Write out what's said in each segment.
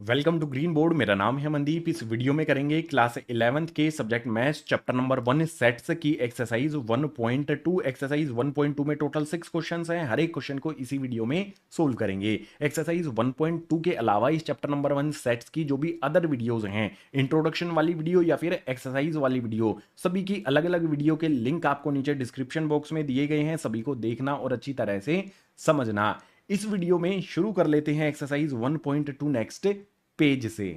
Welcome to green board. मेरा नाम है मनदीप। इस वीडियो में करेंगे क्लास 11th के subject maths chapter number 1 sets की एक्सरसाइज 1.2। एक्सरसाइज 1.2 में टोटल 6 क्वेश्चंस हैं। हर एक क्वेश्चन को इसी वीडियो में सोल्व करेंगे। एक्सरसाइज 1.2 के अलावा इस चैप्टर नंबर 1 सेट्स की जो भी अदर वीडियोज हैं, इंट्रोडक्शन वाली वीडियो या फिर एक्सरसाइज वाली वीडियो, सभी की अलग अलग वीडियो के लिंक आपको नीचे डिस्क्रिप्शन बॉक्स में दिए गए हैं। सभी को देखना और अच्छी तरह से समझना। इस वीडियो में शुरू कर लेते हैं एक्सरसाइज 1.2 नेक्स्ट पेज से।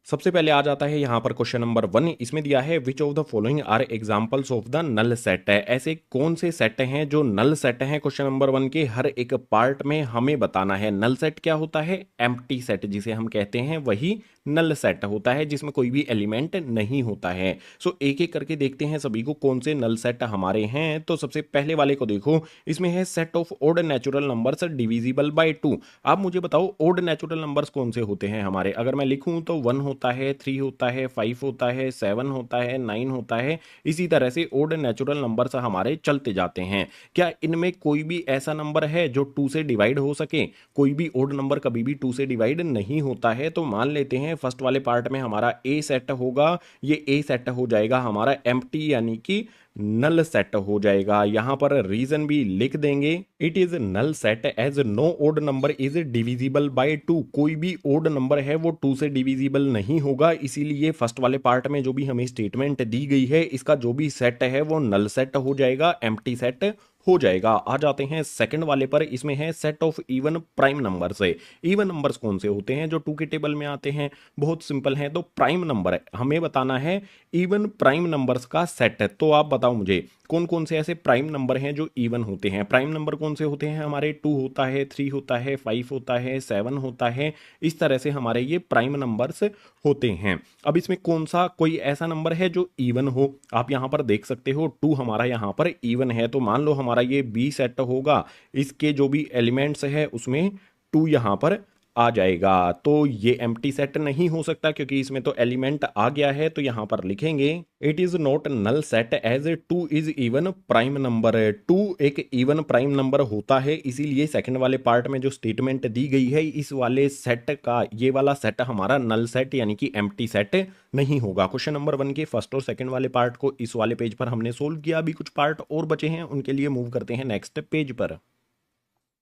सबसे पहले आ जाता है यहाँ पर क्वेश्चन नंबर 1। इसमें दिया है which of the following are examples of the null set है। ऐसे कौन से सेट हैं जो नल सेट हैं। क्वेश्चन नंबर 1 के हर एक पार्ट में हमें बताना है। नल सेट क्या होता है? एम्प्टी सेट जिसे हम कहते हैं वही नल सेट होता है, जिसमें कोई भी एलिमेंट नहीं होता है। सो एक एक करके देखते हैं सभी को कौन से नल सेट हमारे हैं। तो सबसे पहले वाले को देखो, इसमें है set of odd natural numbers divisible by 2। आप मुझे बताओ ओड नेचुरल नंबर्स कौन से होते हैं हमारे। अगर मैं लिखूं तो 1 होता है, 3 होता है, 5 होता है, 7 होता है, 9 होता है। इसी तरह से ओड नेचुरल नंबर्स हमारे चलते जाते हैं। क्या इनमें कोई भी ऐसा नंबर है जो 2 से डिवाइड हो सके? कोई भी ओड नंबर कभी भी 2 से डिवाइड नहीं होता है। तो मान लेते हैं फर्स्ट वाले पार्ट में हमारा ए सेट होगा। ये ए सेट हो जाएगा हमारा एम्प्टी, यानी कि नल सेट हो जाएगा। यहां पर रीजन भी लिख देंगे, it is null set as no odd number is divisible by 2। कोई भी ओड नंबर है वो 2 से डिविजिबल नहीं होगा। इसीलिए फर्स्ट वाले पार्ट में जो भी हमें स्टेटमेंट दी गई है, इसका जो भी सेट है वो नल सेट हो जाएगा, एम्प्टी सेट हो जाएगा। आ जाते हैं सेकंड वाले पर। इसमें है set of even prime number से। इवन नंबर्स कौन से होते हैं जो 2 के टेबल में आते हैं? बहुत सिंपल है। तो प्राइम नंबर हमें बताना है, इवन प्राइम नंबर्स का सेट है। तो आप बताओ मुझे कौन कौन से ऐसे प्राइम नंबर हैं जो इवन होते हैं। प्राइम नंबर कौन से होते हैं हमारे? 2 होता है, 3 होता है, 5 होता है, 7 होता है। इस तरह से हमारे ये प्राइम नंबर्स होते हैं। अब इसमें कौन सा कोई ऐसा नंबर है जो इवन हो? आप यहां पर देख सकते हो 2 हमारा यहां पर इवन है। तो मान लो हमारा ये बी सेट होगा, इसके जो भी एलिमेंट्स है उसमें 2 यहां पर आ जाएगा। तो ये एम्प्टी सेट नहीं हो सकता क्योंकि इसमें तो एलिमेंट आ गया है। तो यहां पर लिखेंगे it is not null set as 2 is even prime number. 2 एक इवन प्राइम नंबर होता है, इसीलिए सेकंड वाले पार्ट में जो स्टेटमेंट दी गई है, इस वाले सेट का ये वाला सेट हमारा नल सेट यानी कि एम्प्टी सेट नहीं होगा। क्वेश्चन नंबर 1 के फर्स्ट और सेकंड वाले पार्ट को इस वाले पेज पर हमने सोल्व किया। अभी कुछ पार्ट और बचे हैं, उनके लिए मूव करते हैं नेक्स्ट पेज पर।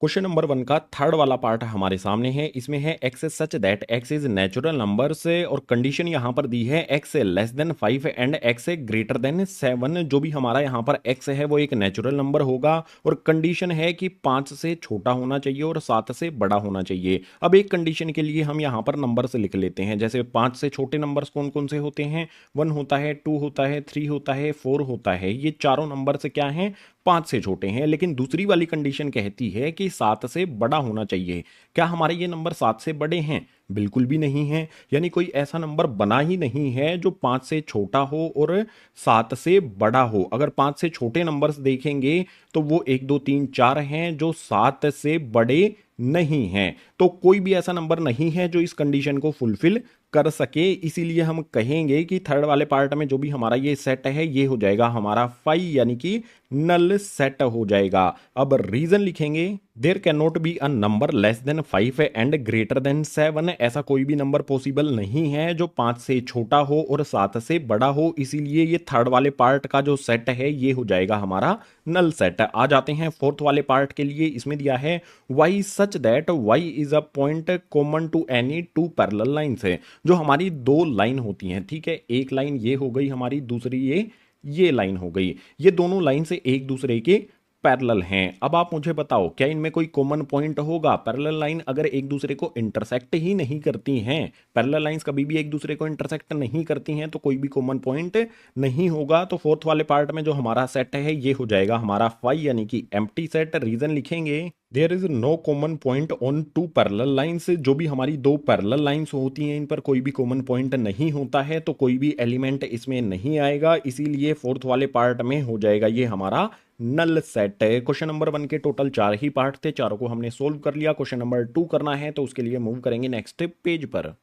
क्वेश्चन नंबर 1 का थर्ड वाला पार्ट हमारे सामने है। इसमें है x such that x is natural number से, और कंडीशन यहां पर दी है x less than 5 and x greater than 7। जो भी हमारा यहां पर एक्स है वो एक नेचुरल नंबर होगा, और कंडीशन है कि 5 से छोटा होना चाहिए और 7 से बड़ा होना चाहिए। अब एक कंडीशन के लिए हम यहां पर नंबर से लिख लेते हैं। जैसे 5 से छोटे नंबर्स कौन कौन से होते हैं? 1 होता है, 2 होता है, 3 होता है, 4 होता है। ये चारों नंबर से क्या हैं? 5 से छोटे हैं। लेकिन दूसरी वाली कंडीशन कहती है कि 7 से बड़ा होना चाहिए। क्या हमारे ये नंबर 7 से बड़े हैं? बिल्कुल भी नहीं है। यानी कोई ऐसा नंबर बना ही नहीं है जो 5 से छोटा हो और 7 से बड़ा हो। अगर 5 से छोटे नंबर्स देखेंगे तो वो 1 2 3 4 हैं जो 7 से बड़े नहीं हैं। तो कोई भी ऐसा नंबर नहीं है जो इस कंडीशन को फुलफिल कर सके। इसीलिए हम कहेंगे कि थर्ड वाले पार्ट में जो भी हमारा ये सेट है ये हो जाएगा हमारा 5, यानी कि नल सेट हो जाएगा। अब रीजन लिखेंगे, there can not be a number less than 5 and greater than 7। ऐसा कोई भी नंबर पॉसिबल नहीं है जो 5 से छोटा हो और 7 से बड़ा हो। इसीलिए ये थर्ड वाले पार्ट का जो सेट है ये हो जाएगा हमारा नल सेट। आ जाते हैं फोर्थ वाले पार्ट के लिए। इसमें दिया है y such that y is a point common to any 2 parallel lines है। जो हमारी 2 लाइन होती हैं, ठीक है, एक लाइन ये हो गई हमारी, दूसरी ये लाइन हो गई। ये दोनों लाइन से एक दूसरे के पैरेलल हैं। अब आप मुझे बताओ क्या इनमें कोई कॉमन पॉइंट होगा? पैरेलल लाइन अगर एक दूसरे को इंटरसेक्ट ही नहीं करती हैं, पैरेलल लाइंस कभी भी एक दूसरे को इंटरसेक्ट नहीं करती हैं, तो कोई भी कॉमन पॉइंट नहीं होगा। तो फोर्थ वाले पार्ट में जो हमारा सेट है ये हो जाएगा हमारा 5, यानी कि एम्प्टी सेट। रीजन लिखेंगे, there is no common point on 2 parallel lines. जो भी हमारी 2 पैरेलल लाइंस होती हैं इन पर कोई भी कॉमन पॉइंट नहीं होता है, तो कोई भी एलिमेंट इसमें नहीं आएगा। इसीलिए फोर्थ वाले पार्ट में हो जाएगा ये हमारा नल सेट है। क्वेश्चन नंबर 1 के टोटल 4 ही पार्ट थे, चारों को हमने सोल्व कर लिया। क्वेश्चन नंबर 2 करना है तो उसके लिए मूव करेंगे नेक्स्ट पेज पर।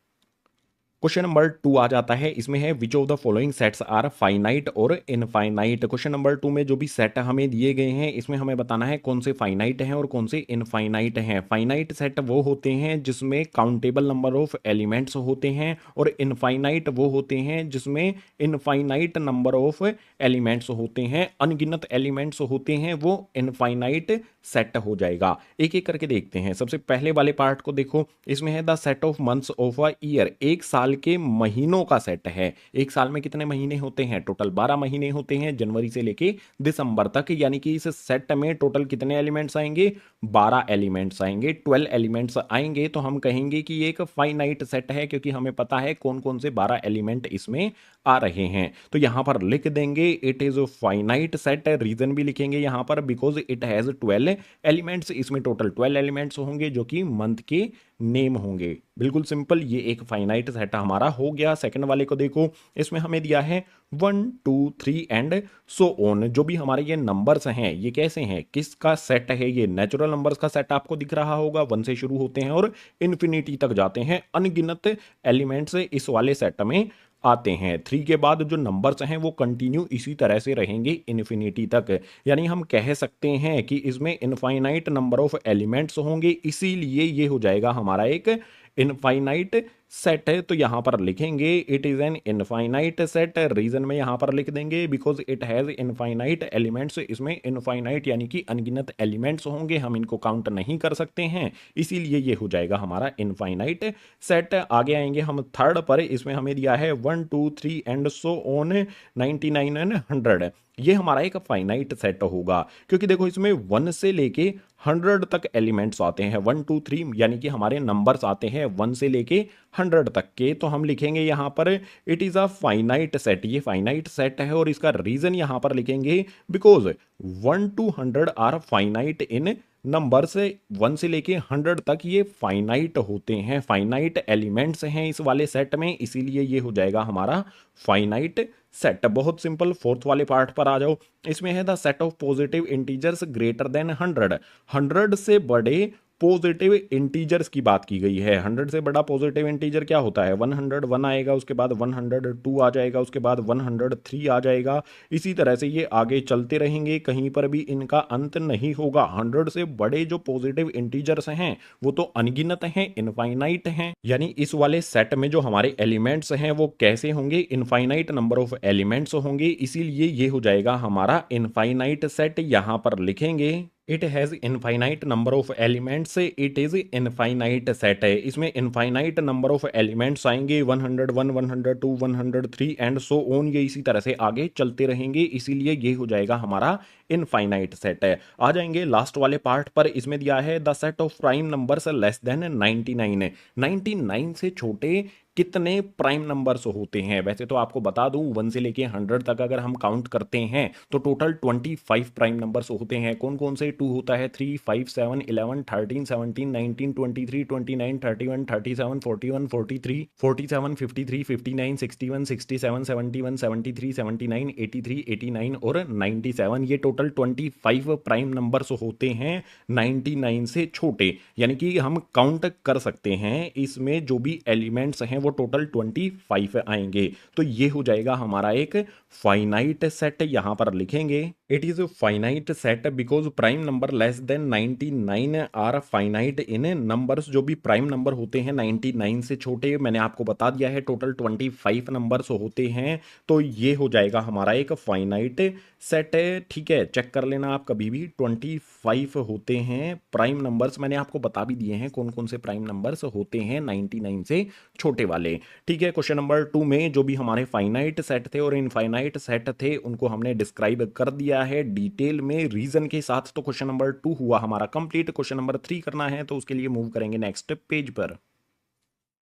क्वेश्चन नंबर 2 आ जाता है, इसमें है which of the following sets are finite और इनफाइनाइट। क्वेश्चन नंबर 2 में जो भी सेट हमें दिए गए हैं इसमें हमें बताना है कौन से फाइनाइट हैं और कौन से इनफाइनाइट हैं। फाइनाइट सेट वो होते हैं जिसमें काउंटेबल नंबर ऑफ एलिमेंट्स होते हैं और इनफाइनाइट वो होते हैं जिसमें इनफाइनाइट नंबर ऑफ एलिमेंट्स होते हैं, अनगिनत एलिमेंट्स होते हैं, वो इनफाइनाइट सेट हो जाएगा। एक एक करके देखते हैं। सबसे पहले वाले पार्ट को देखो, इसमें है the set of months of a year, एक साल के महीनों का सेट है। एक साल में कितने महीने होते हैं? टोटल 12 महीने होते हैं, जनवरी से लेके दिसंबर तक। यानी कि इस सेट में टोटल कितने एलिमेंट्स आएंगे? 12 एलिमेंट्स आएंगे, 12 एलिमेंट्स आएंगे। तो हम कहेंगे कि ये एक फाइनाइट सेट है क्योंकि हमें पता है कौन कौन से 12 एलिमेंट इसमें आ रहे हैं। तो यहां पर लिख देंगे it is finite set. Reason भी लिखेंगे यहां पर, बिकॉज इट हैज 12 एलिमेंट्स। इसमें टोटल 12 एलिमेंट्स होंगे जो कि मंथ के नेम होंगे। बिल्कुल सिंपल, ये एक फाइनाइट सेट हमारा हो गया। सेकंड वाले को देखो, इसमें हमें दिया है 1 2 3 एंड सो ऑन। जो भी हमारे ये नंबर्स हैं ये कैसे हैं, किसका सेट है? ये नेचुरल नंबर्स का सेट आपको दिख रहा होगा। 1 से शुरू होते हैं और इन्फिनिटी तक जाते हैं। अनगिनत एलिमेंट्स इस वाले सेट में आते हैं। 3 के बाद जो नंबर्स हैं वो कंटिन्यू इसी तरह से रहेंगे इन्फिनिटी तक। यानी हम कह सकते हैं कि इसमें इनफाइनाइट नंबर ऑफ एलिमेंट्स होंगे, इसीलिए ये हो जाएगा हमारा एक इनफाइनाइट सेट है। तो यहां पर लिखेंगे it is an infinite set. Reason में यहां पर लिख देंगे because it has infinite elements. इसमें इनफाइनाइट यानी कि अनगिनत एलिमेंट्स होंगे, हम इनको काउंट नहीं कर सकते हैं, इसीलिए ये हो जाएगा हमारा इनफाइनाइट सेट। आगे आएंगे हम थर्ड पर। इसमें हमें दिया है 1 2 3 एंड सो ऑन 99 एंड 100। ये हमारा एक फाइनाइट सेट होगा क्योंकि देखो इसमें 1 से लेके 100 तक एलिमेंट्स आते हैं। 1 2 3 यानी कि हमारे नंबर्स आते हैं 1 से लेके 100 तक के। तो हम लिखेंगे यहां पर it is a finite set. ये फाइनाइट सेट है और इसका रीजन यहां पर लिखेंगे because 1 to 100 are finite in number से 1 से लेके 100 तक ये फाइनाइट होते हैं, फाइनाइट एलिमेंट्स हैं इस वाले सेट में, इसीलिए ये हो जाएगा हमारा फाइनाइट सेट। बहुत सिंपल। फोर्थ वाले पार्ट पर आ जाओ। इसमें है the set of positive integers greater than 100। 100 से बड़े पॉजिटिव इंटीजर्स की बात की गई है। 100 से बड़ा पॉजिटिव इंटीजर क्या होता है? 101 आएगा, उसके बाद 102 आ जाएगा, उसके बाद 103 आ जाएगा। इसी तरह से ये आगे चलते रहेंगे, कहीं पर भी इनका अंत नहीं होगा। 100 से बड़े जो पॉजिटिव इंटीजर्स हैं वो तो अनगिनत हैं, इनफाइनाइट हैं। यानी इस वाले सेट में जो हमारे एलिमेंट्स हैं वो कैसे होंगे? इनफाइनाइट नंबर ऑफ एलिमेंट्स होंगे, इसीलिए ये हो जाएगा हमारा इनफाइनाइट सेट। यहां पर लिखेंगे it has infinite number of elements, it is infinite set है। इसमें इनफाइनाइट नंबर ऑफ एलिमेंट्स आएंगे 101 102 103 एंड सो ऑन। ये इसी तरह से आगे चलते रहेंगे, इसीलिए ये हो जाएगा हमारा इनफाइनाइट सेट है। आ जाएंगे लास्ट वाले पार्ट पर। इसमें दिया है the set of prime numbers less than 99। 99 से छोटे कितने प्राइम नंबर्स होते हैं? वैसे तो आपको बता दूं 1 से लेके 100 तक अगर हम काउंट करते हैं तो टोटल 25 प्राइम नंबर्स होते हैं। कौन कौन से? 2 होता है, 3 5 7 11 13 17 19 23 29 31 37 41 43 47 53 59 61 67 71 73 79 83 89 और 97। ये टोटल 25 प्राइम नंबर्स होते हैं 99 से छोटे। यानी कि हम काउंट कर सकते हैं इसमें जो भी एलिमेंट्स हैं वो टोटल 25 आएंगे। तो ये हो जाएगा हमारा एक फाइनाइट सेट। यहां पर लिखेंगे it is finite set because prime number less than 99 are finite in numbers. जो भी प्राइम नंबर होते हैं 99 से छोटे, मैंने आपको बता दिया है टोटल 25 नंबर्स होते हैं। तो ये हो जाएगा हमारा एक फाइनाइट सेट है। ठीक है, चेक कर लेना आप कभी भी। 25 होते हैं प्राइम नंबर्स, मैंने आपको बता भी दिए हैं कौन कौन से प्राइम नंबर्स होते हैं 99 से छोटे वाले। ठीक है, क्वेश्चन नंबर 2 में जो भी हमारे फाइनाइट सेट थे और इनफाइनाइट सेट थे उनको हमने डिस्क्राइब कर दिया है डिटेल में रीजन के साथ। तो क्वेश्चन नंबर 2 हुआ हमारा कंप्लीट। क्वेश्चन नंबर 3 करना है तो उसके लिए मूव करेंगे नेक्स्ट पेज पर।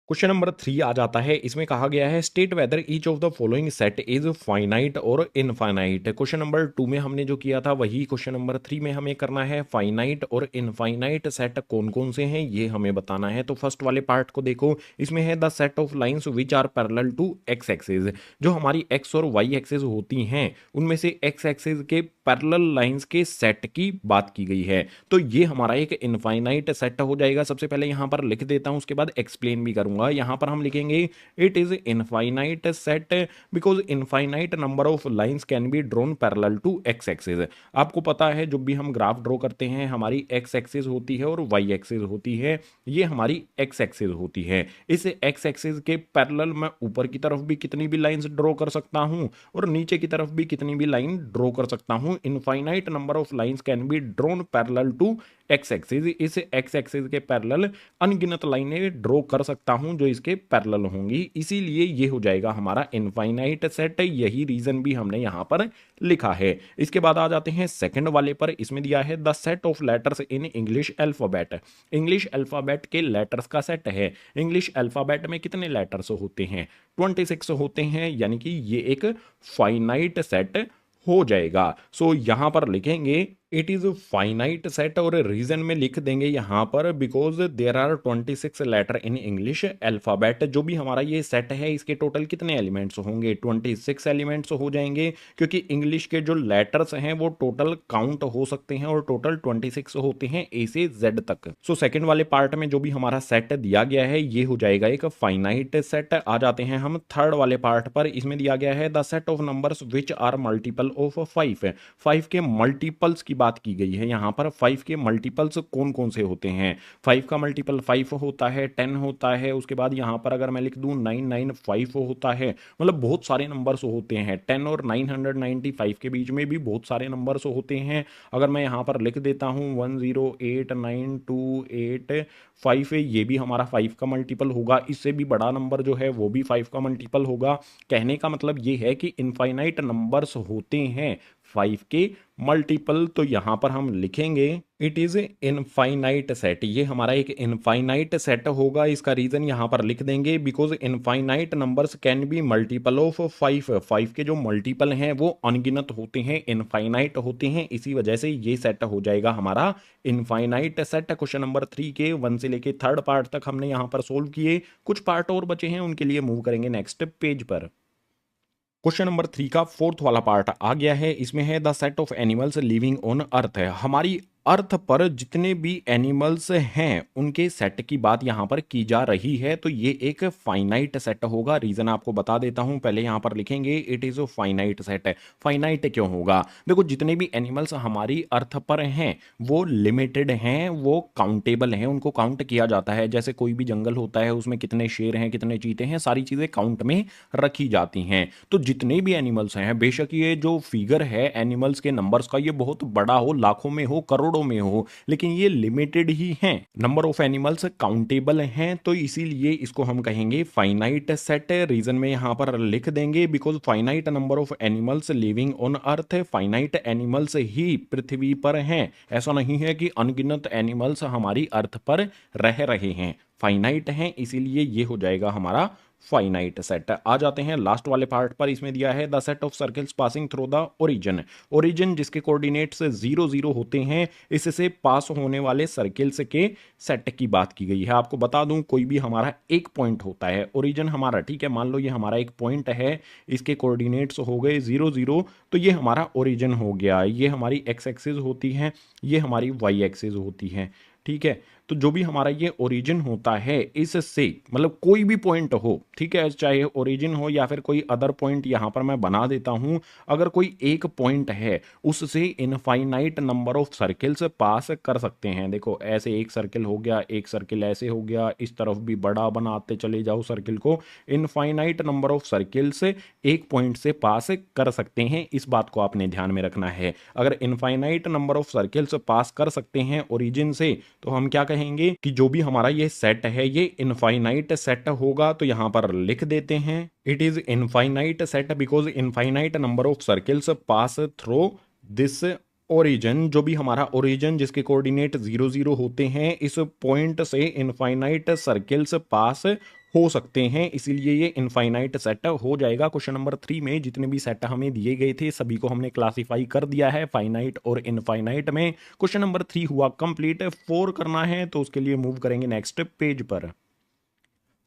क्वेश्चन नंबर 3 आ जाता है। इसमें कहा गया है state whether each of the following set is finite और इनफाइनाइट। क्वेश्चन नंबर 2 में हमने जो किया था वही क्वेश्चन नंबर 3 में हमें करना है। फाइनाइट और इनफाइनाइट सेट कौन कौन से हैं ये हमें बताना है। तो फर्स्ट वाले पार्ट को देखो, इसमें है the set of lines which are parallel to x axis. जो हमारी एक्स और वाई एक्सिस होती हैं उनमें से एक्स एक्सिस के पैरेलल लाइंस के सेट की बात की गई है। तो ये हमारा एक इनफाइनाइट सेट हो जाएगा। सबसे पहले यहां पर लिख देता हूं, उसके बाद एक्सप्लेन भी करूंगा। करूंगा, यहाँ पर हम लिखेंगे it is infinite set because infinite number of lines can be drawn parallel to x axis. आपको पता है जब भी हम ग्राफ ड्रॉ करते हैं हमारी एक्स एक्सिस होती है और वाई एक्सिस होती है, ये हमारी एक्स एक्सिस होती है। इस एक्स एक्सिस के पैरेलल मैं ऊपर की तरफ भी कितनी भी लाइंस ड्रॉ कर सकता हूं और नीचे की तरफ भी कितनी भी लाइन ड्रॉ कर सकता हूं। Infinite number of lines can be drawn parallel to x axis. इस एक्स एक्सिस के पैरेलल अनगिनत लाइनें ड्रॉ कर सकता हूं जो इसके पैरेलल होंगी, इसीलिए ये हो जाएगा हमारा इनफाइनाइट सेट। यही रीजन भी हमने यहां पर लिखा है। इसके बाद आ जाते हैं सेकंड वाले पर। इसमें दिया है the set of letters in English alphabet. English alphabet के लेटर्स का सेट है। इंग्लिश अल्फाबेट में कितने लेटर्स होते हैं? 26 होते हैं, यानी कि ये एक फाइनाइट सेट हो जाएगा। सो यहां पर लिखेंगे इट इज फाइनाइट सेट और रीजन में लिख देंगे यहां पर because there are 26 letter in English alphabet. जो भी हमारा ये सेट है इसके टोटल कितने एलिमेंट्स होंगे? 26 एलिमेंट्स हो जाएंगे, क्योंकि इंग्लिश के जो लेटर्स हैं वो टोटल काउंट हो सकते हैं और टोटल 26 होते हैं ए से जेड तक। सो सेकंड वाले पार्ट में जो भी हमारा सेट दिया गया है ये हो जाएगा एक फाइनाइट सेट। आ जाते हैं हम थर्ड वाले पार्ट पर। इसमें दिया गया है the set of numbers which are multiple of 5। 5 के मल्टीपल्स की बात की गई है यहाँ पर। 5 के मल्टीपल्स कौन कौन से होते हैं? 5 का मल्टीपल 5 होता है, 10 होता है, उसके बाद यहाँ पर अगर मैं लिख दूं 995 होता है। मतलब बहुत सारे नंबर्स होते हैं। 10 और 995 के बीच में भी बहुत सारे नंबर्स होते हैं। अगर मैं यहाँ पर लिख देता हूँ 108928 ये भी हमारा 5 का मल्टीपल होगा। इससे भी बड़ा नंबर जो है वो भी 5 का मल्टीपल होगा। कहने का मतलब ये है कि इनफाइनाइट नंबर्स होते हैं 5 के मल्टीपल। तो यहां पर हम लिखेंगे इट इज इनफाइनाइट सेट। ये हमारा एक इनफाइनाइट सेट होगा। इसका रीजन यहां पर लिख देंगे because infinite numbers can be multiple of 5। 5 के जो मल्टीपल हैं वो अनगिनत होते हैं, इनफाइनाइट होते हैं, इसी वजह से ये सेट हो जाएगा हमारा इनफाइनाइट सेट। क्वेश्चन नंबर 3 के 1 से लेके थर्ड पार्ट तक हमने यहां पर सोल्व किए। कुछ पार्ट और बचे हैं, उनके लिए मूव करेंगे नेक्स्ट पेज पर। क्वेश्चन नंबर 3 का फोर्थ वाला पार्ट आ गया है। इसमें है the set of animals living on अर्थ। हमारी अर्थ पर जितने भी एनिमल्स हैं उनके सेट की बात यहां पर की जा रही है। तो ये एक फाइनाइट सेट होगा। रीजन आपको बता देता हूं, पहले यहां पर लिखेंगे it is finite set. Finite क्यों होगा? देखो जितने भी एनिमल्स हमारी अर्थ पर हैं वो लिमिटेड हैं, वो काउंटेबल हैं, उनको काउंट किया जाता है। जैसे कोई भी जंगल होता है उसमें कितने शेर हैं, कितने चीते हैं, सारी चीजें काउंट में रखी जाती हैं। तो जितने भी एनिमल्स हैं, बेशक ये जो फिगर है एनिमल्स के नंबर्स का ये बहुत बड़ा हो, लाखों में हो, करोड़ों में हो, लेकिन ये लिमिटेड ही हैं। नंबर ऑफ एनिमल्स काउंटेबल हैं, तो इसीलिए इसको हम कहेंगे फाइनाइट सेट। रीजन में यहां पर लिख देंगे because finite number of animals living on earth. Finite animals ही पृथ्वी पर हैं। ऐसा नहीं है कि अनगिनत एनिमल्स हमारी अर्थ पर रह रहे हैं, फाइनाइट हैं, इसीलिए ये हो जाएगा हमारा फाइनाइट सेट। आ जाते हैं लास्ट वाले पार्ट पर। इसमें दिया है the set of circles passing through the origin. Origin जिसके कोऑर्डिनेट्स 0 0 होते हैं, इससे पास होने वाले सर्कल्स के सेट की बात की गई है। आपको बता दूं कोई भी हमारा एक पॉइंट होता है, ओरिजिन हमारा, ठीक है, मान लो ये हमारा एक पॉइंट है, इसके कोऑर्डिनेट्स हो गए 0 0, तो ये हमारा ओरिजिन हो गया। ये हमारी एक्स एक्सिस होती है, ये हमारी वाई एक्सिस होती है, ठीक है। तो जो भी हमारा ये ओरिजिन होता है इससे, मतलब कोई भी पॉइंट हो, ठीक है, चाहे ओरिजिन हो या फिर कोई अदर पॉइंट, यहां पर मैं बना देता हूं। अगर कोई एक पॉइंट है उससे इनफाइनाइट नंबर ऑफ सर्कल्स पास कर सकते हैं। देखो ऐसे एक सर्कल हो गया, एक सर्कल ऐसे हो गया, इस तरफ भी बड़ा बनाते चले जाओ सर्कल को। इनफाइनाइट नंबर ऑफ सर्कल्स एक पॉइंट से पास कर सकते हैं, इस बात को आपने ध्यान में रखना है। अगर इनफाइनाइट नंबर ऑफ सर्कल्स पास कर सकते हैं ओरिजिन से, तो हम क्या कहेंगे कि जो भी हमारा ये सेट है ये इनफाइनाइट सेट होगा। तो यहां पर लिख देते हैं it is infinite set because infinite number of circles pass through this origin. जो भी हमारा ओरिजिन जिसके कोऑर्डिनेट 0 0 होते हैं, इस पॉइंट से इनफाइनाइट सर्कल्स पास हो सकते हैं, इसीलिए ये इनफाइनाइट सेट हो जाएगा। क्वेश्चन नंबर 3 में जितने भी सेट हमें दिए गए थे सभी को हमने क्लासिफाई कर दिया है फाइनाइट और इनफाइनाइट में। क्वेश्चन नंबर 3 हुआ कंप्लीट। 4 करना है तो उसके लिए मूव करेंगे नेक्स्ट पेज पर।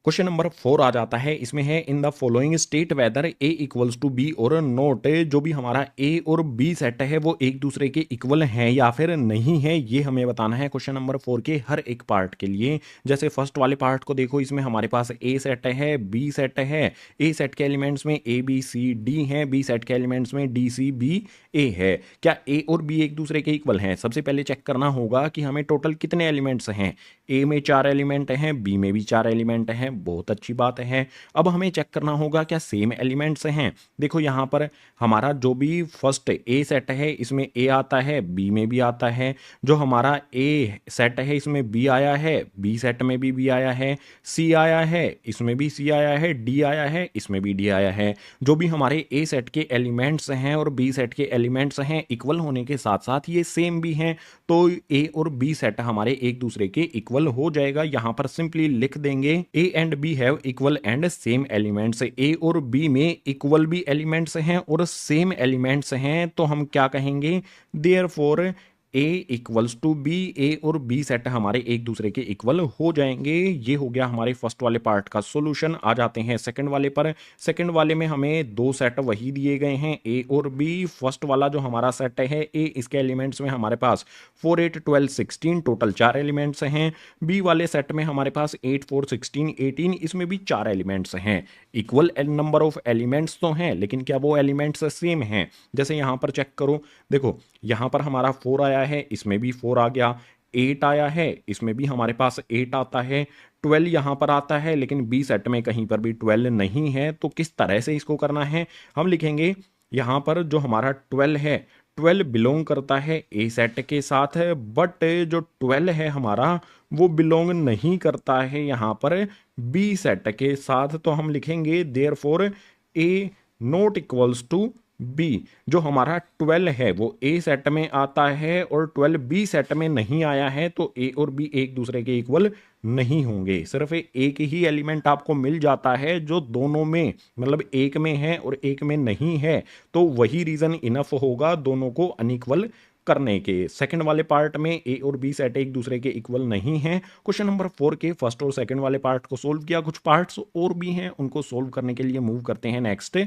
क्वेश्चन नंबर 4 आ जाता है, इसमें है in the following state whether A equals to B और नॉट। जो भी हमारा ए और बी सेट है वो एक दूसरे के इक्वल हैं या फिर नहीं है, ये हमें बताना है क्वेश्चन नंबर 4 के हर एक पार्ट के लिए। जैसे फर्स्ट वाले पार्ट को देखो, इसमें हमारे पास ए सेट है, बी सेट है, ए सेट के एलिमेंट्स में ए बी सी डी हैं, बी सेट के एलिमेंट्स में डी सी बी ए है। क्या ए और बी एक दूसरे के इक्वल हैं? सबसे पहले चेक करना होगा कि हमें टोटल कितने एलिमेंट्स हैं। ए में 4 एलिमेंट हैं, बी में भी 4 एलिमेंट हैं, बहुत अच्छी बात है। अब हमें चेक करना होगा क्या सेम एलिमेंट्स हैं। देखो यहाँ पर हमारा जो भी फर्स्ट ए सेट है इसमें ए आता है, बी में भी आता है। जो हमारा ए सेट है इसमें बी आया है, बी सेट में भी बी आया है, सी आया है, इसमें भी सी आया है, डी आया है, इसमें भी डी आया है। जो भी हमारे ए सेट के एलिमेंट्स हैं और बी सेट के एलिमेंट्स हैं इक्वल होने के साथ साथ ये सेम भी हैं, तो ए और बी सेट हमारे एक दूसरे के इक्वल हो जाएगा। यहां पर सिंपली लिख देंगे A and B have equal and same elements. A और बी में इक्वल भी एलिमेंट्स हैं और सेम एलिमेंट्स हैं, तो हम क्या कहेंगे, therefore A equals to B. A और बी सेट हमारे एक दूसरे के इक्वल हो जाएंगे। ये हो गया हमारे फर्स्ट वाले पार्ट का सॉल्यूशन। आ जाते हैं सेकंड वाले पर। सेकंड वाले में हमें दो सेट वही दिए गए हैं, ए और बी। फर्स्ट वाला जो हमारा सेट है ए, इसके एलिमेंट्स में हमारे पास 4 8 12 16 टोटल 4 एलिमेंट्स हैं। बी वाले सेट में हमारे पास 8 4 16 18, इसमें भी 4 एलिमेंट्स हैं। इक्वल नंबर ऑफ एलिमेंट्स तो हैं, लेकिन क्या वो एलिमेंट्स सेम हैं? जैसे यहाँ पर चेक करो, देखो यहाँ पर हमारा 4 आया है, इसमें भी 4 आ गया। 8 आया है, इसमें भी हमारे पास 8 आता है। 12 यहाँ पर आता है, लेकिन बी सेट में कहीं पर भी 12 नहीं है। तो किस तरह से इसको करना है, हम लिखेंगे यहाँ पर जो हमारा 12 है, 12 बिलोंग करता है ए सेट के साथ है, बट जो 12 है हमारा वो बिलोंग नहीं करता है यहाँ पर बी सेट के साथ। तो हम लिखेंगे therefore A not equals to B. जो हमारा 12 है वो ए सेट में आता है और 12 बी सेट में नहीं आया है, तो ए और बी एक दूसरे के इक्वल नहीं होंगे। सिर्फ एक ही एलिमेंट आपको मिल जाता है जो दोनों में, मतलब एक में है और एक में नहीं है, तो वही रीजन इनफ होगा दोनों को अनइक्वल करने के। सेकंड वाले पार्ट में ए और बी सेट एक दूसरे के इक्वल नहीं है। क्वेश्चन नंबर 4 के फर्स्ट और सेकंड वाले पार्ट को सोल्व किया। कुछ पार्ट्स और भी हैं, उनको सोल्व करने के लिए मूव करते हैं नेक्स्ट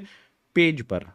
पेज पर।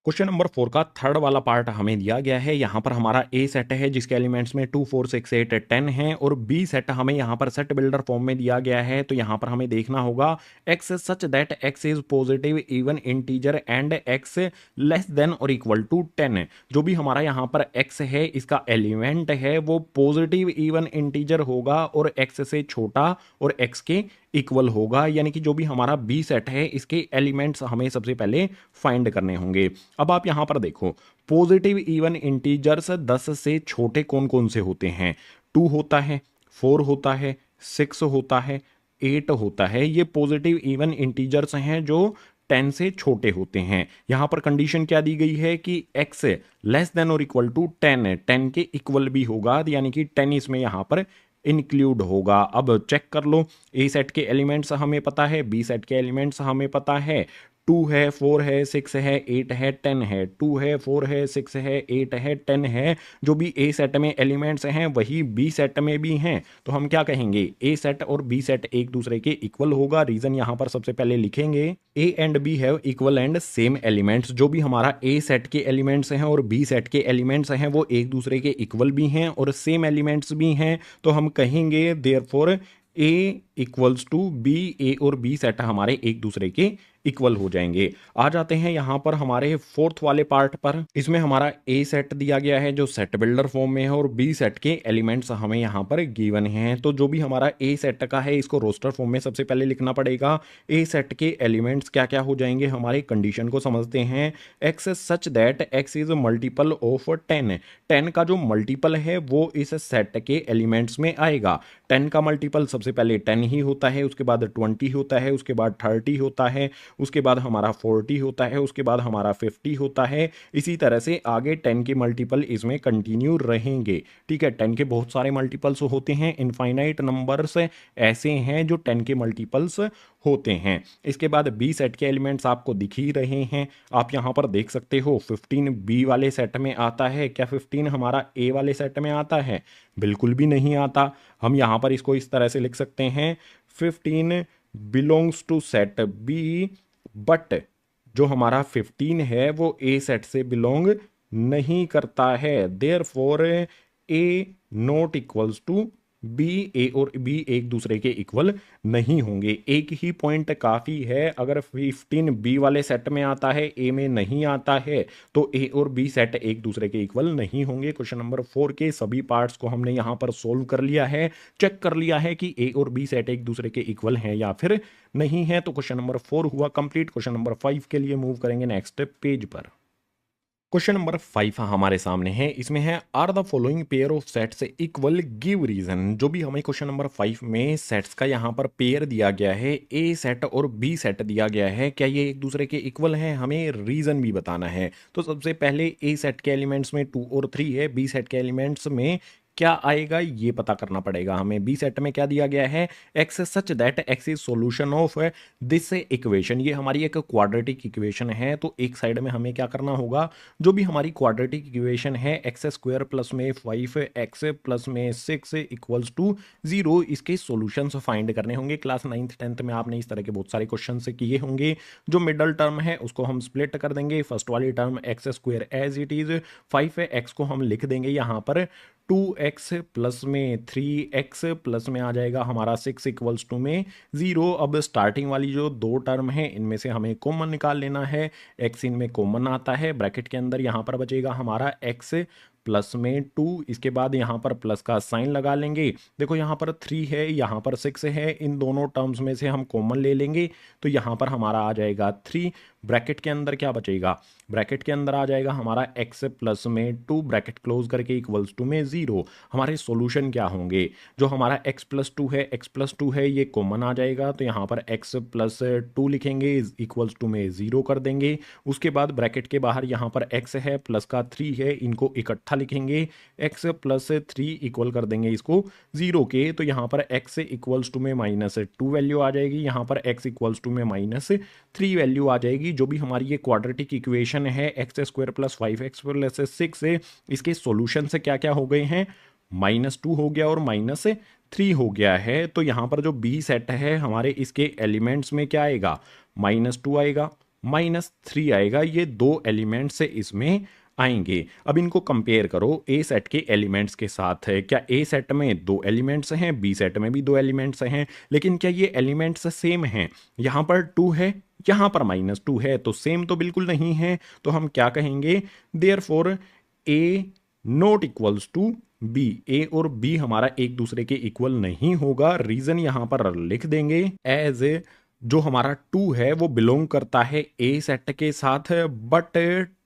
क्वेश्चन नंबर 4 का थर्ड वाला पार्ट हमें दिया गया है। यहाँ पर हमारा ए सेट है जिसके एलिमेंट्स में 2 4 6 8 10 हैं, और बी सेट हमें यहाँ पर सेट बिल्डर फॉर्म में दिया गया है। तो यहाँ पर हमें देखना होगा x such that x is positive even integer and x less than और इक्वल टू 10। जो भी हमारा यहाँ पर एक्स है इसका एलिमेंट है वो पॉजिटिव इवन इंटीजर होगा और एक्स से छोटा और एक्स के इक्वल होगा। यानी कि जो भी हमारा बी सेट है इसके एलिमेंट्स हमें सबसे पहले फाइंड करने होंगे। अब आप यहां पर देखो, पॉजिटिव इवन इंटीजर्स 10 से छोटे कौन कौन से होते हैं? 2 होता है, 4 होता है, 6 होता है, 8 होता है। ये पॉजिटिव इवन इंटीजर्स हैं जो 10 से छोटे होते हैं। यहां पर कंडीशन क्या दी गई है कि x लेस देन और इक्वल टू 10 के इक्वल भी होगा, यानी कि 10 इसमें यहां पर इंक्लूड होगा। अब चेक कर लो, ए सेट के एलिमेंट्स हमें पता है, बी सेट के एलिमेंट्स हमें पता है। 2 है, 4 है, 6 है, 8 है, 10 है। 2 है, 4 है, 6 है, 8 है, 10 है। जो भी ए सेट में एलिमेंट्स हैं वही बी सेट में भी हैं। तो हम क्या कहेंगे, ए सेट और बी सेट एक दूसरे के इक्वल होगा। रीजन यहां पर सबसे पहले लिखेंगे A and B have equal and same elements. जो भी हमारा ए सेट के एलिमेंट्स हैं और बी सेट के एलिमेंट्स हैं वो एक दूसरे के इक्वल भी हैं और सेम एलिमेंट्स भी हैं। तो हम कहेंगे therefore A equals to B. A और बी सेट हमारे एक दूसरे के इक्वल हो जाएंगे। आ जाते हैं यहाँ पर हमारे फोर्थ वाले पार्ट पर। इसमें हमारा ए सेट दिया गया है जो सेट बिल्डर फॉर्म में है और बी सेट के एलिमेंट्स हमें यहाँ पर गिवन हैं। तो जो भी हमारा ए सेट का है इसको रोस्टर फॉर्म में सबसे पहले लिखना पड़ेगा। ए सेट के एलिमेंट्स क्या क्या हो जाएंगे, हमारे कंडीशन को समझते हैं। X such that x is multiple of 10। 10 का जो मल्टीपल है वो इस सेट के एलिमेंट्स में आएगा। 10 का मल्टीपल सबसे पहले 10 ही होता है, उसके बाद 20 होता है, उसके बाद 30 होता है उसके बाद हमारा 40 होता है, उसके बाद हमारा 50 होता है। इसी तरह से आगे 10 के मल्टीपल इसमें कंटिन्यू रहेंगे। ठीक है, 10 के बहुत सारे मल्टीपल्स होते हैं, इनफाइनाइट नंबर्स ऐसे हैं जो 10 के मल्टीपल्स होते हैं। इसके बाद बी सेट के एलिमेंट्स आपको दिख ही रहे हैं, आप यहाँ पर देख सकते हो 15 बी वाले सेट में आता है। क्या 15 हमारा ए वाले सेट में आता है? बिल्कुल भी नहीं आता। हम यहाँ पर इसको इस तरह से लिख सकते हैं 15 belongs to set B, but जो हमारा 15 है वो ए सेट से बिलोंग नहीं करता है। Therefore A not equals to B, A और बी एक दूसरे के इक्वल नहीं होंगे। एक ही पॉइंट काफ़ी है, अगर 15 बी वाले सेट में आता है, ए में नहीं आता है, तो ए और बी सेट एक दूसरे के इक्वल नहीं होंगे। क्वेश्चन नंबर 4 के सभी पार्ट्स को हमने यहाँ पर सोल्व कर लिया है, चेक कर लिया है कि ए और बी सेट एक दूसरे के इक्वल हैं या फिर नहीं है। तो क्वेश्चन नंबर 4 हुआ कंप्लीट। क्वेश्चन नंबर 5 के लिए मूव करेंगे नेक्स्ट पेज पर। क्वेश्चन नंबर 5 हमारे सामने है, इसमें है are the following pair of sets equal, give reason. जो भी हमें क्वेश्चन नंबर 5 में सेट्स का यहाँ पर पेयर दिया गया है, ए सेट और बी सेट दिया गया है, क्या ये एक दूसरे के इक्वल हैं? हमें रीजन भी बताना है। तो सबसे पहले ए सेट के एलिमेंट्स में 2 और 3 है, बी सेट के एलिमेंट्स में क्या आएगा ये पता करना पड़ेगा हमें। बी सेट में क्या दिया गया है? X such that x is solution of this equation. ये हमारी एक क्वाड्रेटिक इक्वेशन है, तो एक साइड में हमें क्या करना होगा, जो भी हमारी क्वाड्रेटिक इक्वेशन है एक्स स्क्वायर प्लस में 5 एक्स प्लस में 6 इक्वल्स टू 0, इसके सॉल्यूशंस फाइंड करने होंगे। क्लास 9th 10th में आपने इस तरह के बहुत सारे क्वेश्चन किए होंगे। जो मिडल टर्म है उसको हम स्प्लिट कर देंगे। फर्स्ट वाली term x square as it is, 5x को हम लिख देंगे यहाँ पर 2x प्लस में 3x प्लस में आ जाएगा हमारा 6 इक्वल्स टू में 0। अब स्टार्टिंग वाली जो 2 टर्म है इनमें से हमें कॉमन निकाल लेना है। x इनमें कॉमन आता है, ब्रैकेट के अंदर यहाँ पर बचेगा हमारा x प्लस में 2, इसके बाद यहाँ पर प्लस का साइन लगा लेंगे। देखो यहाँ पर 3 है, यहाँ पर 6 है, इन दोनों टर्म्स में से हम कॉमन ले लेंगे, तो यहाँ पर हमारा आ जाएगा 3। ब्रैकेट के अंदर क्या बचेगा? ब्रैकेट के अंदर आ जाएगा हमारा x प्लस में 2, ब्रैकेट क्लोज करके इक्वल्स टू में 0। हमारे सॉल्यूशन क्या होंगे? जो हमारा x प्लस 2 है, x प्लस 2 है, ये कॉमन आ जाएगा, तो यहाँ पर x प्लस 2 लिखेंगे, इक्वल्स टू में 0 कर देंगे। उसके बाद ब्रैकेट के बाहर यहाँ पर x है, प्लस का 3 है, इनको इकट्ठा लिखेंगे, x प्लस 3 इक्वल कर देंगे इसको 0 के, तो यहाँ पर x इक्वल्स टू में -2 वैल्यू आ जाएगी, यहाँ पर x इक्वल्स टू में -3 वैल्यू आ जाएगी। जो भी हमारी ये क्वाड्रेटिक इक्वेशन है x square plus 5x plus 6 है, इसके सॉल्यूशन से क्या क्या हो गए हैं? -2 हो गया और -3 हो गया है। तो यहाँ पर जो बी सेट है हमारे, इसके एलिमेंट्स में क्या आएगा? -2 आएगा, -3 आएगा, ये 2 एलिमेंट्स से इसमें आएंगे। अब इनको कंपेयर करो ए सेट के एलिमेंट्स के साथ है। क्या ए सेट में 2 एलिमेंट्स हैं, बी सेट में भी 2 एलिमेंट्स हैं, लेकिन क्या ये एलिमेंट्स सेम हैं? यहाँ पर 2 है, यहाँ पर -2 है, तो सेम तो बिल्कुल नहीं है। तो हम क्या कहेंगे? Therefore A not equals to B, A और बी हमारा एक दूसरे के इक्वल नहीं होगा। रीजन यहाँ पर लिख देंगे एज ए, जो हमारा 2 है वो बिलोंग करता है ए सेट के साथ, बट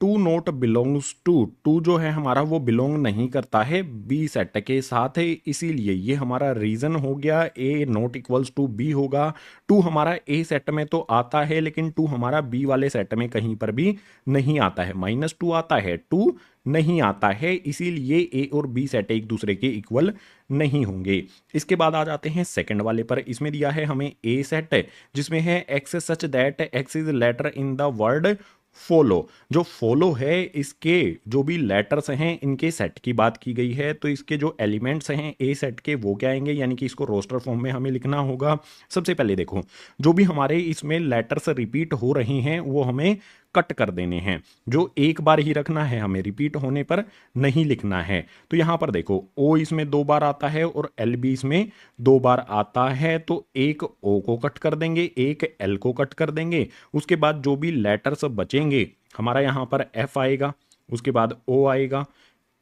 2 नॉट बिलोंग्स टू, 2 जो है हमारा वो बिलोंग नहीं करता है बी सेट के साथ है, इसीलिए ये हमारा रीजन हो गया ए नॉट इक्वल्स टू बी होगा। 2 हमारा ए सेट में तो आता है, लेकिन 2 हमारा बी वाले सेट में कहीं पर भी नहीं आता है। -2 आता है, 2 नहीं आता है, इसीलिए ए और बी सेट एक दूसरे के इक्वल नहीं होंगे। इसके बाद आ जाते हैं सेकंड वाले पर। इसमें दिया है हमें ए सेट, जिसमें है x such that x is letter in the word follow. जो फॉलो है, इसके जो भी लेटर्स हैं इनके सेट की बात की गई है, तो इसके जो एलिमेंट्स हैं ए सेट के वो क्या आएंगे, यानी कि इसको रोस्टर फॉर्म में हमें लिखना होगा। सबसे पहले देखो, जो भी हमारे इसमें लेटर्स रिपीट हो रही हैं वो हमें कट कर देने हैं, जो एक बार ही रखना है, हमें रिपीट होने पर नहीं लिखना है। तो यहाँ पर देखो, ओ इसमें 2 बार आता है और एल भी इसमें 2 बार आता है, तो एक ओ को कट कर देंगे, एक एल को कट कर देंगे। उसके बाद जो भी लेटर्स बचेंगे हमारा, यहाँ पर एफ आएगा, उसके बाद ओ आएगा,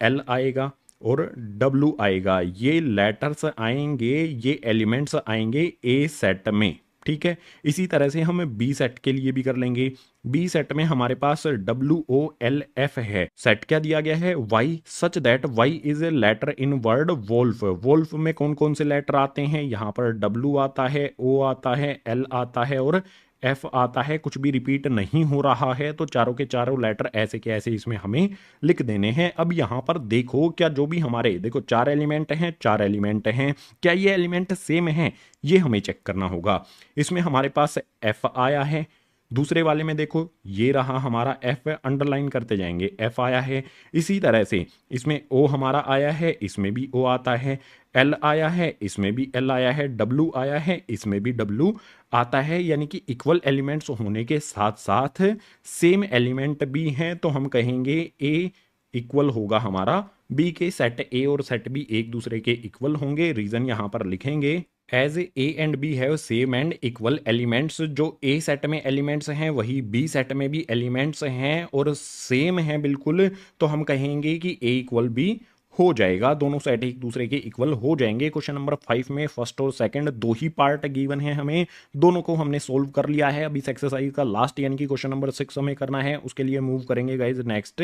एल आएगा और डब्ल्यू आएगा। ये लेटर्स आएंगे, ये एलिमेंट्स आएंगे ए सेट में, ठीक है। इसी तरह से हम बी सेट के लिए भी कर लेंगे। बी सेट में हमारे पास WOLF है। सेट क्या दिया गया है? Y such that y is a letter in word wolf. Wolf में कौन कौन से लेटर आते हैं? यहाँ पर W आता है, O आता है, L आता है और एफ आता है, कुछ भी रिपीट नहीं हो रहा है, तो चारों के चारों लेटर ऐसे के ऐसे इसमें हमें लिख देने हैं। अब यहाँ पर देखो, क्या जो भी हमारे देखो चार एलिमेंट हैं, चार एलिमेंट हैं, क्या ये एलिमेंट सेम है, ये हमें चेक करना होगा। इसमें हमारे पास एफ आया है, दूसरे वाले में देखो ये रहा हमारा एफ, अंडरलाइन करते जाएंगे, एफ आया है। इसी तरह से इसमें ओ हमारा आया है, इसमें भी ओ आता है, एल आया है, इसमें भी एल आया है, डब्लू आया है, इसमें भी डब्लू आता है। यानी कि इक्वल एलिमेंट्स होने के साथ साथ सेम एलिमेंट भी हैं, तो हम कहेंगे ए इक्वल होगा हमारा बी के। सेट ए और सेट बी एक दूसरे के इक्वल होंगे। रीजन यहां पर लिखेंगे, as A and B have same and equal elements. जो ए सेट में एलिमेंट्स हैं वही बी सेट में भी एलिमेंट्स हैं और सेम हैं बिल्कुल, तो हम कहेंगे कि ए इक्वल बी हो जाएगा। दोनों सेट एक दूसरे के इक्वल हो जाएंगे। क्वेश्चन नंबर 5 में फर्स्ट और सेकंड दो ही पार्ट गिवन है हमें, दोनों को हमने सोल्व कर लिया है। अभी इस एक्सरसाइज का लास्ट यानी कि क्वेश्चन नंबर 6 हमें करना है, उसके लिए मूव करेंगे गाइज नेक्स्ट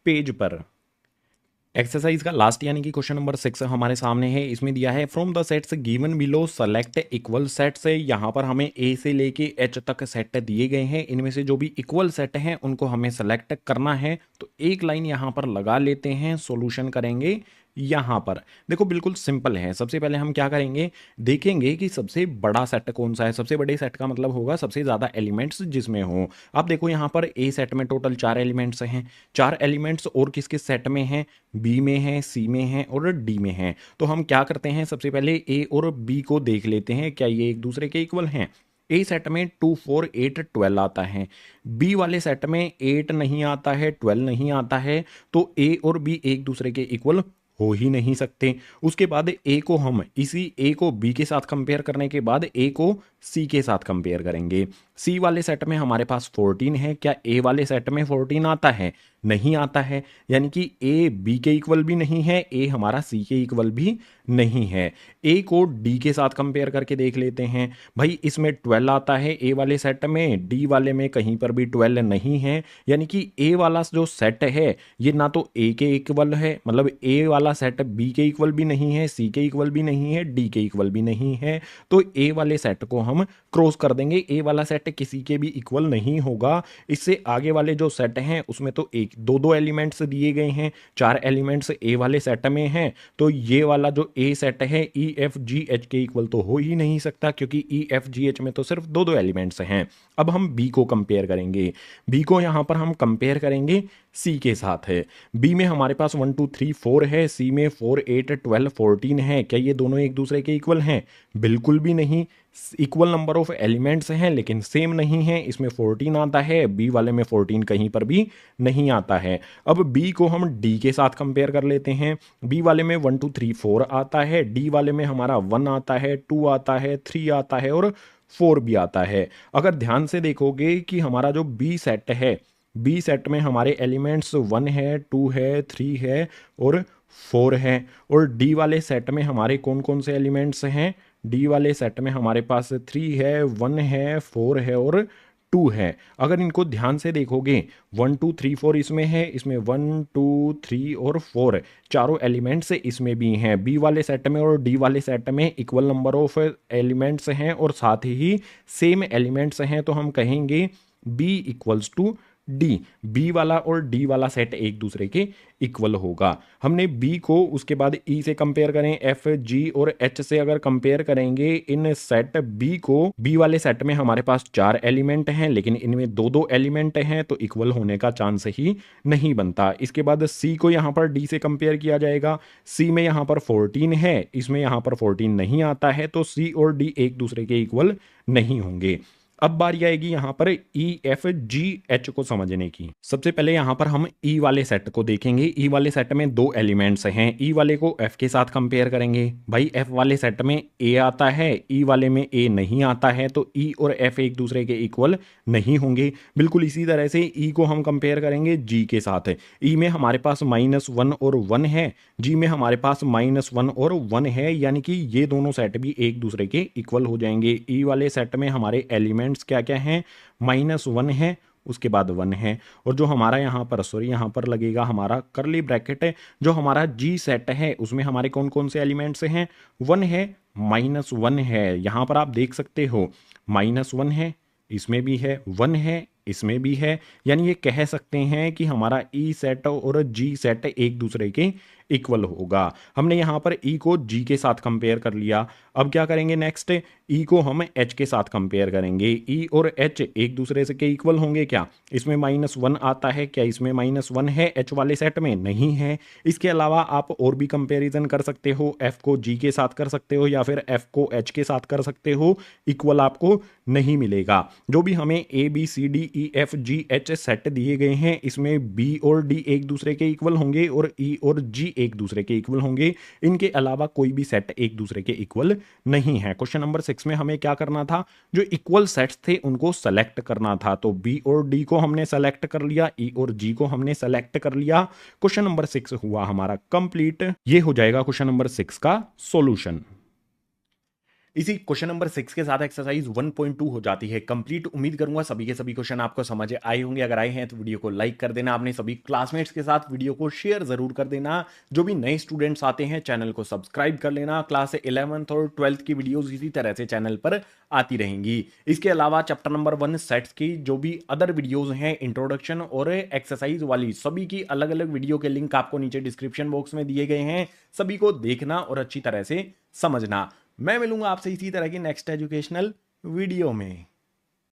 पेज पर। एक्सरसाइज का लास्ट यानी कि क्वेश्चन नंबर 6 हमारे सामने है। इसमें दिया है from the sets given below select equal sets. यहाँ पर हमें ए से लेके एच तक सेट दिए गए हैं, इनमें से जो भी इक्वल सेट हैं उनको हमें सेलेक्ट करना है। तो एक लाइन यहाँ पर लगा लेते हैं, सॉल्यूशन करेंगे। यहाँ पर देखो बिल्कुल सिंपल है। सबसे पहले हम क्या करेंगे, देखेंगे कि सबसे बड़ा सेट कौन सा है। सबसे बड़े सेट का मतलब होगा सबसे ज़्यादा एलिमेंट्स जिसमें हो। आप देखो यहाँ पर ए सेट में टोटल 4 एलिमेंट्स हैं, 4 एलिमेंट्स और किस किस सेट में हैं, बी में है, सी में है और डी में है। तो हम क्या करते हैं, सबसे पहले ए और बी को देख लेते हैं, क्या ये एक दूसरे के इक्वल हैं। ए सेट में 2 4 8 12 आता है, बी वाले सेट में 8 नहीं आता है, 12 नहीं आता है, तो ए और बी एक दूसरे के इक्वल हो ही नहीं सकते। उसके बाद ए को हम इसी ए को बी के साथ कंपेयर करने के बाद ए को सी के साथ कंपेयर करेंगे। सी वाले सेट में हमारे पास 14 है, क्या ए वाले सेट में 14 आता है, नहीं आता है। यानी कि ए बी के इक्वल भी नहीं है, ए हमारा सी के इक्वल भी नहीं है। ए को डी के साथ कंपेयर करके देख लेते हैं। भाई इसमें 12 आता है ए वाले सेट में, डी वाले में कहीं पर भी 12 नहीं है। यानी कि ए वाला जो सेट है ये ना तो ए के इक्वल है, मतलब ए वाला सेट बी के इक्वल भी नहीं है, सी के इक्वल भी नहीं है, डी के इक्वल भी नहीं है। तो ए वाले सेट को हम क्रॉस कर देंगे। ए वाला सेट किसी के भी इक्वल नहीं होगा। इससे आगे वाले जो सेट हैं उसमें तो एक दो दो एलिमेंट्स दिए गए हैं, 4 एलिमेंट्स ए वाले सेट में हैं, तो ये वाला जो ए सेट है ई एफ जी एच के इक्वल तो हो ही नहीं सकता, क्योंकि ई एफ जी एच में तो सिर्फ दो दो एलिमेंट्स हैं। अब हम बी को कंपेयर करेंगे। बी को यहाँ पर हम कंपेयर करेंगे सी के साथ है। बी में हमारे पास 1 2 3 4 है, सी में 4 8 12 14 है। क्या ये दोनों एक दूसरे के इक्वल हैं? बिल्कुल भी नहीं। इक्वल नंबर ऑफ एलिमेंट्स हैं लेकिन सेम नहीं है। इसमें 14 आता है, बी वाले में 14 कहीं पर भी नहीं आता है। अब बी को हम डी के साथ कंपेयर कर लेते हैं। बी वाले में 1 2 3 4 आता है, डी वाले में हमारा 1 आता है, 2 आता है, 3 आता है और 4 भी आता है। अगर ध्यान से देखोगे कि हमारा जो बी सेट है, बी सेट में हमारे एलिमेंट्स 1 है, 2 है, 3 है और 4 है। और डी वाले सेट में हमारे कौन कौन से एलिमेंट्स हैं? डी वाले सेट में हमारे पास 3 है, 1 है, 4 है और 2 है। अगर इनको ध्यान से देखोगे 1 2 3 4 इसमें है, इसमें 1 2 3 और 4 चारों एलिमेंट्स इसमें भी हैं। बी वाले सेट में और डी वाले सेट में इक्वल नंबर ऑफ एलिमेंट्स हैं और साथ ही सेम एलिमेंट्स हैं, तो हम कहेंगे B equals to D. B वाला और डी वाला सेट एक दूसरे के इक्वल होगा। हमने बी को उसके बाद ई से कंपेयर करें, एफ जी और एच से अगर कंपेयर करेंगे इन सेट बी को, बी वाले सेट में हमारे पास 4 एलिमेंट हैं लेकिन इनमें दो दो एलिमेंट हैं, तो इक्वल होने का चांस ही नहीं बनता। इसके बाद सी को यहाँ पर डी से कंपेयर किया जाएगा। सी में यहाँ पर 14 है, इसमें यहाँ पर 14 नहीं आता है, तो सी और डी एक दूसरे के इक्वल नहीं होंगे। अब बारी आएगी यहाँ पर ई एफ जी एच को समझने की। सबसे पहले यहाँ पर हम ई वाले सेट को देखेंगे। ई वाले सेट में 2 एलिमेंट्स हैं। ई वाले को एफ के साथ कंपेयर करेंगे। भाई एफ वाले सेट में ए आता है, ई वाले में ए नहीं आता है, तो ई और एफ एक दूसरे के इक्वल नहीं होंगे। बिल्कुल इसी तरह से ई को हम कंपेयर करेंगे जी के साथ। ई में हमारे पास -1 और 1 है, जी में हमारे पास -1 और 1 है, यानी कि ये दोनों सेट भी एक दूसरे के इक्वल हो जाएंगे। ई वाले सेट में हमारे एलिमेंट्स क्या क्या हैं? -1 है, उसके बाद 1 है, और जो हमारा यहाँ पर यहाँ पर लगेगा हमारा करली ब्रैकेट है। जो हमारा जी सेट है उसमें हमारे कौन कौन से एलिमेंट्स हैं? 1 है, -1 है। यहाँ पर आप देख सकते हो -1 है, इसमें भी है, 1 है, इसमें भी है, यानी ये कह सकते हैं कि हमारा ई सेट और जी सेट एक दूसरे के इक्वल होगा। हमने यहाँ पर ई को जी के साथ कंपेयर कर लिया। अब क्या करेंगे नेक्स्ट, ई को हम एच के साथ कंपेयर करेंगे। ई और एच एक दूसरे से के इक्वल होंगे क्या? इसमें -1 आता है क्या? इसमें -1 है एच वाले सेट में? नहीं है। इसके अलावा आप और भी कंपेरिजन कर सकते हो, एफ को जी के साथ कर सकते हो या फिर एफ को एच के साथ कर सकते हो, इक्वल आपको नहीं मिलेगा। जो भी हमें A B C D E F G H set दिए गए हैं, इसमें बी और डी एक दूसरे के इक्वल होंगे और ई और जी एक दूसरे के इक्वल होंगे। इनके अलावा कोई भी सेट एक दूसरे के इक्वल नहीं है। क्वेश्चन नंबर 6 में हमें क्या करना था? जो इक्वल सेट्स थे उनको सेलेक्ट करना था। तो बी और डी को हमने सेलेक्ट कर लिया, ई और जी को हमने सेलेक्ट कर लिया। क्वेश्चन नंबर 6 हुआ हमारा कंप्लीट। ये हो जाएगा क्वेश्चन नंबर 6 का सॉल्यूशन। इसी क्वेश्चन नंबर 6 के साथ एक्सरसाइज 1.2 हो जाती है कंप्लीट। उम्मीद करूंगा सभी के सभी क्वेश्चन आपको समझ आए होंगे। अगर आए हैं तो वीडियो को लाइक कर देना, अपने सभी क्लासमेट्स के साथ वीडियो को शेयर जरूर कर देना। जो भी नए स्टूडेंट्स आते हैं चैनल को सब्सक्राइब कर लेना। क्लास 11th और 12th की वीडियोज इसी तरह से चैनल पर आती रहेंगी। इसके अलावा चैप्टर नंबर 1 सेट्स की जो भी अदर वीडियोज हैं, इंट्रोडक्शन और एक्सरसाइज वाली, सभी की अलग अलग वीडियो के लिंक आपको नीचे डिस्क्रिप्शन बॉक्स में दिए गए हैं। सभी को देखना और अच्छी तरह से समझना। मैं मिलूंगा आपसे इसी तरह की नेक्स्ट एजुकेशनल वीडियो में।